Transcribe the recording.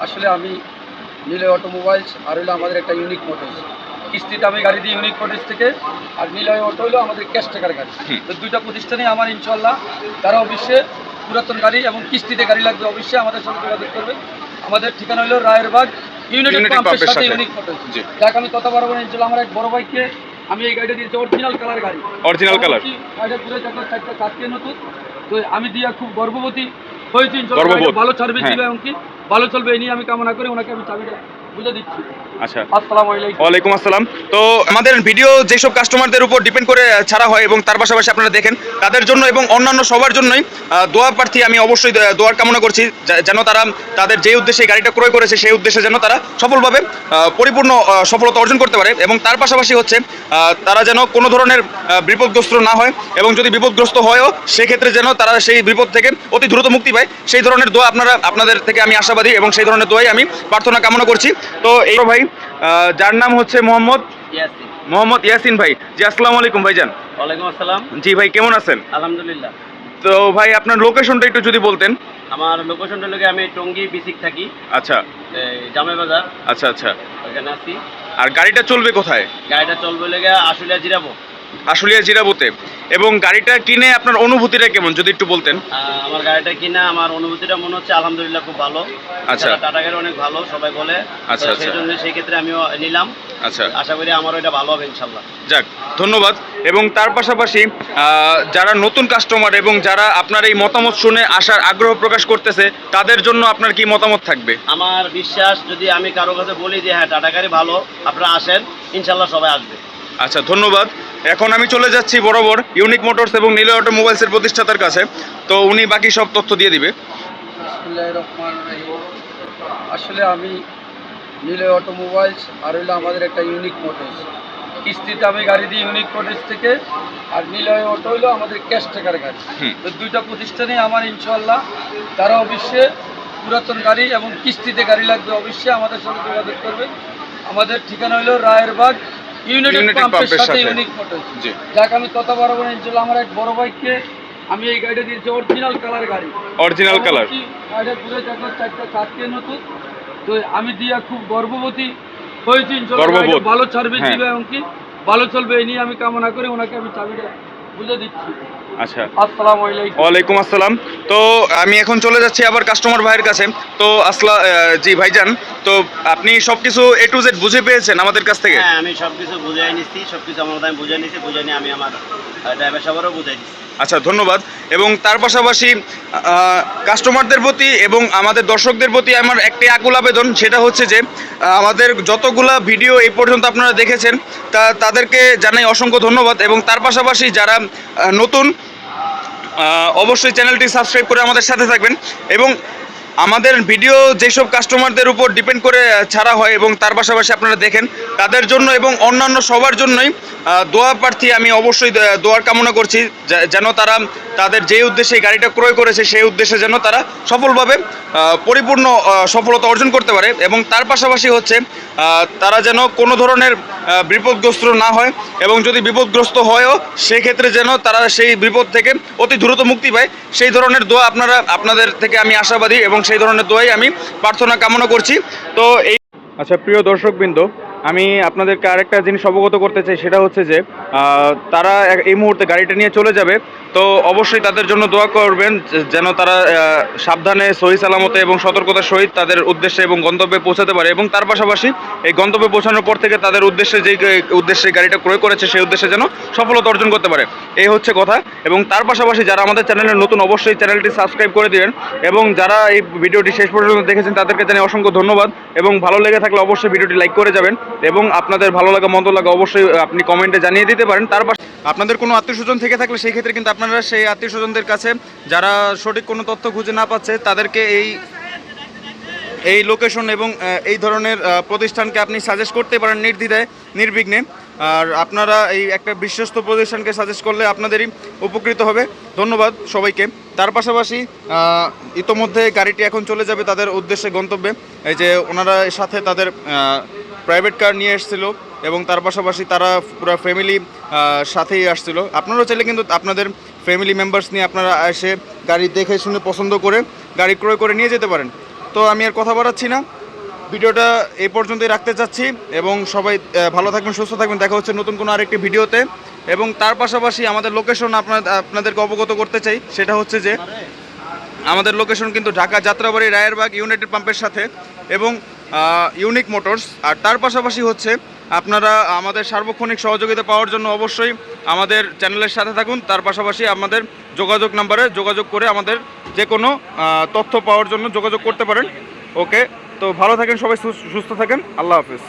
আসলে আমি নিলয় অটোমোবাইলস আর হলো আমাদের একটা ইউনিক মোটরস। কিস্তিতে আমি গাড়ি দিই ইউনিক মোটরস থেকে, আর নিলয় অটো হলো আমাদের ক্যাশ টাকার গাড়ি। তো দুইটা প্রতিষ্ঠানে আমার ইনশাল্লাহ তারা অবশ্যই পুরাতন গাড়ি এবং কিস্তিতে গাড়ি লাগবে অবশ্যই আমাদের সাথে যোগাযোগ করবে। আমাদের ঠিকানা হলো রায়েরবাগ ইউনাইটেড পাম্পের সাথে ইউনিক মোটরস। যাক আমি কথা বলবো না, ইনশাল্লাহ আমার এক বড় ভাইকে আমি এই গাড়িটা দিয়েছি, অরিজিনাল কালার গাড়ি, অরিজিনাল কালার গাড়িটা পুরো চারটা কাজকে নতুন। তো আমি দিয়া খুব গর্ববতী হয়েছি, ইনশাল্লাহ ভালো সার্ভিস দিবে এবং কি ভালো চলবে এই নিয়ে আমি কামনা করি। ওনাকে আমি চাবিটা বুঝে দিচ্ছি। আচ্ছা, আসসালামু আলাইকুম। ওয়ালাইকুম আসসালাম। তো আমাদের ভিডিও যেসব কাস্টমারদের উপর ডিপেন্ড করে ছাড়া হয় এবং তার পাশাপাশি আপনারা দেখেন তাদের জন্য এবং অন্যান্য সবার জন্যই দোয়া প্রার্থী আমি অবশ্যই দোয়ার কামনা করছি, যেন তারা তাদের যে উদ্দেশ্যে গাড়িটা ক্রয় করেছে সেই উদ্দেশ্যে যেন তারা সফলভাবে পরিপূর্ণ সফলতা অর্জন করতে পারে, এবং তার পাশাপাশি হচ্ছে তারা যেন কোনো ধরনের বিপদগ্রস্ত না হয়, এবং যদি বিপদগ্রস্ত হয়ও সেক্ষেত্রে যেন তারা সেই বিপদ থেকে অতি দ্রুত মুক্তি পায়। সেই ধরনের দোয়া আপনাদের থেকে আমি আশাবাদী এবং সেই ধরনের দোয়াই আমি প্রার্থনা কামনা করছি। তো এই ভাই যার নাম হচ্ছে মোহাম্মদ ইয়াসিন ভাই। জি আসসালামু আলাইকুম ভাইজান। ওয়ালাইকুম আসসালাম। জি ভাই, কেমন আছেন? আলহামদুলিল্লাহ। তো ভাই আপনার লোকেশনটা একটু যদি বলতেন। আমার লোকেশনটা লোকে আমি টঙ্গী বিসিক থাকি। আচ্ছা, জামে বাজার। আচ্ছা আচ্ছা, ওখানে আছি। আর গাড়িটা চলবে কোথায়? গাড়িটা চলবে লেগে আশুলিয়া জিরাবো। আশুলিয়া জিরাবুতে। এবং গাড়িটা কিনে আপনার অনুভূতিটা কেমন যদি একটু বলতেন। আমার গাড়িটা কিনা আমার অনুভূতিটা মনে হচ্ছে আলহামদুলিল্লাহ খুব ভালো। আচ্ছা, টাটা গাড়ি অনেক ভালো সবাই বলে। আচ্ছা, সেই জন্য সেই ক্ষেত্রে আমিও নিলাম। আচ্ছা, আশা করি আমারও এটা ভালো হবে ইনশাল্লাহ। যাক, ধন্যবাদ। এবং তার পাশাপাশি যারা নতুন কাস্টমার এবং যারা আপনার এই মতামত শুনে আসার আগ্রহ প্রকাশ করতেছে তাদের জন্য আপনার কি মতামত থাকবে? আমার বিশ্বাস, যদি আমি কারো কাছে বলি যে হ্যাঁ টাটা গাড়ি ভালো, আপনারা আসেন, ইনশাল্লাহ সবাই আসবে। আচ্ছা, ধন্যবাদ। এখন আমি চলে যাচ্ছি বরাবর ইউনিক মোটরস এবং নিলয় অটোমোবাইলসের প্রতিষ্ঠাতার কাছে, তো উনি বাকি সব তথ্য দিয়ে দিবে। বিসমিল্লাহির রহমানির রহিম। আসলে আমি নিলয় অটোমোবাইলস আর হলো আমাদের একটা ইউনিক মোটরস। কিস্তিতে আমি গাড়ি দিই ইউনিক মোটরস থেকে, আর নিলয় অটো হলো আমাদের ক্যাশ টাকার গাড়ি। তো দুইটা প্রতিষ্ঠানে আমার ইনশাল্লাহ তারা অবশ্যই পুরাতন গাড়ি এবং কিস্তিতে গাড়ি লাগবে অবশ্যই আমাদের সাথে যোগাযোগ করবে। আমাদের ঠিকানা হলো রায়েরবাগ ইউনাইটেড পাম্পের সাথে ইউনিক মোটরস। যাক আমি কথা বলবো না, ইনশাল্লাহ আমার এক বড় ভাইকে আমি এই গাড়িটা দিয়েছি, অরিজিনাল কালার গাড়ি, অরিজিনাল কালার, গাড়িটা পুরো চারটা কাজকে নতুন। তো আমি দিয়া খুব গর্ববতী হয়েছি, ইনশাল্লাহ ভালো সার্ভিস দিবে এবং কি ভালো চলবে এই নিয়ে আমি কামনা করি। ওনাকে আমি চাবিটা বুঝে দিচ্ছি। আচ্ছা, আসসালামু আলাইকুম। ওয়ালাইকুম আসসালাম। তো আমি এখন চলে যাচ্ছি আবার কাস্টমার ভাইয়ের কাছে। তো জি ভাইজান, তো আপনি সবকিছু A to Z বুঝে পেয়েছেন আমাদের কাছ থেকে? হ্যাঁ, আমি সবকিছু বুঝাই নিচ্ছি, সবকিছু আমার আমি বুঝাই নিচ্ছি, বুঝাই নিয়ে আমি আমার ড্রাইভার সাহেবেরও বুঝাই দিচ্ছি। আচ্ছা, ধন্যবাদ। এবং তার পাশাপাশি কাস্টমারদের প্রতি এবং আমাদের দর্শকদের প্রতি আমার একটি আকুল আবেদন, সেটা হচ্ছে যে আমাদের যতগুলা ভিডিও এই পর্যন্ত আপনারা দেখেছেন তাদেরকে জানাই অসংখ্য ধন্যবাদ। এবং তার পাশাপাশি যারা নতুন অবশ্যই চ্যানেলটি সাবস্ক্রাইব করে আমাদের সাথে থাকবেন। এবং আমাদের ভিডিও যেসব কাস্টমারদের উপর ডিপেন্ড করে ছাড়া হয় এবং তার পাশাপাশি আপনারা দেখেন তাদের জন্য এবং অন্যান্য সবার জন্যই দোয়া প্রার্থী আমি অবশ্যই দোয়ার কামনা করছি, যেন তারা তাদের যে উদ্দেশ্যে গাড়িটা ক্রয় করেছে সেই উদ্দেশ্যে যেন তারা সফলভাবে পরিপূর্ণ সফলতা অর্জন করতে পারে, এবং তার পাশাপাশি হচ্ছে তারা যেন কোনো ধরনের বিপদগ্রস্ত না হয়, এবং যদি বিপদগ্রস্ত হয়ও সেক্ষেত্রে যেন তারা সেই বিপদ থেকে অতি দ্রুত মুক্তি পায়। সেই ধরনের দোয়া আপনাদের থেকে আমি আশাবাদী এবং সেই ধরনের দোয়াই আমি প্রার্থনা কামনা করছি। তো এই আচ্ছা, প্রিয় দর্শকবৃন্দ, আমি আপনাদেরকে আরেকটা জিনিস অবগত করতে চাই, সেটা হচ্ছে যে তারা এই মুহূর্তে গাড়িটা নিয়ে চলে যাবে। তো অবশ্যই তাদের জন্য দোয়া করবেন যেন তারা সাবধানে সহি সালামতে এবং সতর্কতার সহিত তাদের উদ্দেশ্যে এবং গন্তব্যে পৌঁছাতে পারে, এবং তার পাশাপাশি এই গন্তব্যে পৌঁছানোর পর থেকে তাদের উদ্দেশ্যে যেই উদ্দেশ্যে গাড়িটা ক্রয় করেছে সেই উদ্দেশ্যে যেন সফলতা অর্জন করতে পারে। এই হচ্ছে কথা। এবং তার পাশাপাশি যারা আমাদের চ্যানেলের নতুন অবশ্যই চ্যানেলটি সাবস্ক্রাইব করে দিবেন, এবং যারা এই ভিডিওটি শেষ পর্যন্ত দেখেছেন তাদেরকে জানাই অসংখ্য ধন্যবাদ। এবং ভালো লেগে থাকলে অবশ্যই ভিডিওটি লাইক করে যাবেন, এবং আপনাদের ভালো লাগা মন্দ লাগা অবশ্যই আপনি কমেন্টে জানিয়ে দিতে পারেন। তার পাশে আপনাদের কোনো আত্মীয়স্বজন থেকে থাকলে সেই ক্ষেত্রে কিন্তু আপনারা সেই আত্মীয়স্বজনদের কাছে যারা সঠিক কোনো তথ্য খুঁজে না পাচ্ছে তাদেরকে এই লোকেশন এবং এই ধরনের প্রতিষ্ঠানকে আপনি সাজেস্ট করতে পারেন নির্দ্বিধায় নির্বিঘ্নে। আর আপনারা এই একটা বিশ্বস্ত প্রতিষ্ঠানকে সাজেস্ট করলে আপনাদেরই উপকৃত হবে। ধন্যবাদ সবাইকে। তার পাশাপাশি ইতোমধ্যে গাড়িটি এখন চলে যাবে তাদের উদ্দেশ্যে গন্তব্যে। এই যে ওনারা সাথে তাদের প্রাইভেট কার নিয়ে এসেছিলো, এবং তার পাশাপাশি তারা পুরো ফ্যামিলি সাথেই আসছিল। আপনারাও চাইলে কিন্তু আপনাদের ফ্যামিলি মেম্বার্স নিয়ে আপনারা এসে গাড়ি দেখে শুনে পছন্দ করে গাড়ি ক্রয় করে নিয়ে যেতে পারেন। তো আমি আর কথা বাড়াচ্ছি না, ভিডিওটা এই পর্যন্তই রাখতে চাচ্ছি এবং সবাই ভালো থাকবেন, সুস্থ থাকবেন। দেখা হচ্ছে নতুন কোনো আরেকটি ভিডিওতে। এবং তার পাশাপাশি আমাদের লোকেশন আপনাদেরকে অবগত করতে চাই, সেটা হচ্ছে যে আমাদের লোকেশন কিন্তু ঢাকা যাত্রাবাড়ি রায়েরবাগ ইউনাইটেড পাম্পের সাথে এবং ইউনিক মোটরস। আর তার পাশাপাশি হচ্ছে আপনারা আমাদের সার্বক্ষণিক সহযোগিতা পাওয়ার জন্য অবশ্যই আমাদের চ্যানেলের সাথে থাকুন। তার পাশাপাশি আমাদের যোগাযোগ নাম্বারে যোগাযোগ করে আমাদের যে কোনো তথ্য পাওয়ার জন্য যোগাযোগ করতে পারেন। ওকে, তো ভালো থাকেন সবাই, সুস্থ থাকেন, আল্লাহ হাফিজ।